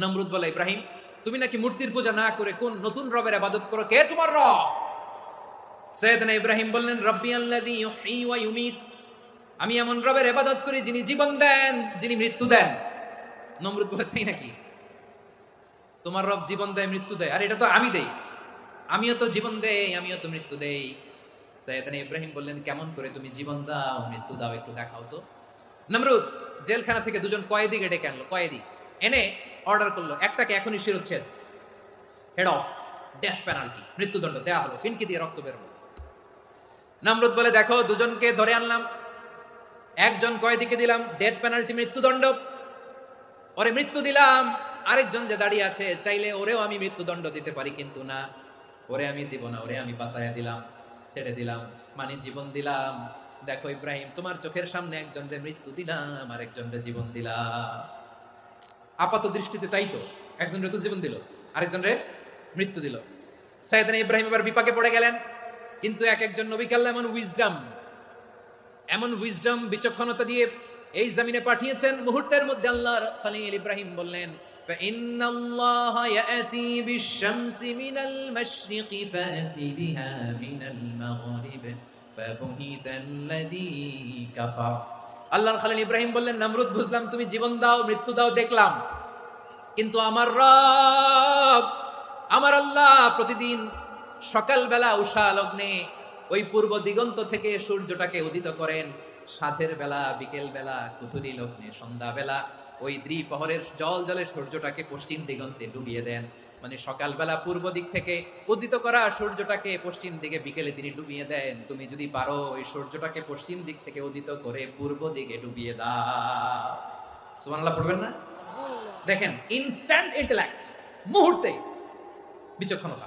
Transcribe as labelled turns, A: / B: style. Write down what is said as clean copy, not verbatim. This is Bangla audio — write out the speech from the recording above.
A: নমরুদ বলে, ইব্রাহিম তুমি নাকি মূর্তির পূজা না করে কোন নতুন রবের ইবাদত করো, কে তোমার রব? সাইয়েদনা ইব্রাহিম বললেন, রব্বি আল্লাযী ইউহয়ী ওয়া ইউমীত, আমি এমন রবের ইবাদত করি যিনি জীবন দেন, যিনি মৃত্যু দেন। নমরুদ বলে, তাই নাকি? তোমার রব জীবন দেয় মৃত্যু দেয়, আর এটা তো আমি দেই, আমিও তো জীবন দেই, আমিও তো মৃত্যু দেই। সাইয়েদনা ইব্রাহিম বললেন, কেমন করে তুমি জীবন দাও মৃত্যু দাও একটু দেখাও তো। নমরুদ জেলখানা থেকে দুজন কয়েদিকে ডেকে আনলো, কয়েদি এনে অর্ডার করলো, একটাকে এখনই শিরোচ্ছেদ, হেড অফ, ডেথ পেনাল্টি, মৃত্যুদণ্ড দেয়া হলো, ফিনকি দিয়ে রক্ত বের হলো। নমরুদ বলে, দেখো দুজনকে ধরে আনলাম, একজন কয়েদিকে দিলাম ডেথ পেনাল্টি, মৃত্যুদণ্ড, ওরে মৃত্যু দিলাম। আরেকজন যে দাঁড়িয়ে আছে, চাইলে ওরেও আমি মৃত্যুদণ্ড দিতে পারি, কিন্তু না, ওরে আমি দিব না, ওরে আমি বাঁচাইয়া দিলাম, ছেড়ে দিলাম, মানে জীবন দিলাম। দেখো ইব্রাহিম, তোমার চোখের সামনে একজনরে মৃত্যু দিলাম, আর একজনরে জীবন দিলাম। আপাত দৃষ্টিতে তাই তো, একজনরে তো জীবন দিল, আরেকজনরে মৃত্যু দিল। সাইয়েদনা ইব্রাহিম এবার বিপাকে পড়ে গেলেন, কিন্তু এক একজন নবীকে আল্লাহ এমন উইজডম বিচক্ষণতা দিয়ে এই জমিনে পাঠিয়েছেন, মুহূর্তের মধ্যে আল্লাহর খলিল ইব্রাহিম বললেন, فإن الله يأتي بالشمس من المشرق فأتي بها من المغرب فبهت الذي كفر। আল্লাহর খলিল ইব্রাহিম বললেন, নমরুদ বুঝলাম তুমি জীবন দাও মৃত্যু দাও দেখলাম, কিন্তু আমার রব, আমার আল্লাহ প্রতিদিন সকালবেলা উষা লগ্নে ওই পূর্ব দিগন্ত থেকে সূর্যটাকে উদিত করেন, সাঁঝের বেলা, বিকেল বেলা, কুথুরি লগ্নে, সন্ধ্যা বেলা ওই দ্বিপ্রহরের জল জলে সূর্যটাকে পশ্চিম দিগন্তে ডুবিয়ে দেন। মানে সকালবেলা পূর্ব দিক থেকে উদিত করা সূর্যটাকে পশ্চিম দিকে বিকেলে তিনি ডুবিয়ে দেন। তুমি যদি পারো ওই সূর্যটাকে পশ্চিম দিক থেকে উদিত করে পূর্ব দিকে ডুবিয়ে দাও। সুবহানাল্লাহ পড়বেন না? দেখেন, ইনস্ট্যান্ট ইন্টেলেক্ট, মুহূর্তে বিচক্ষণতা।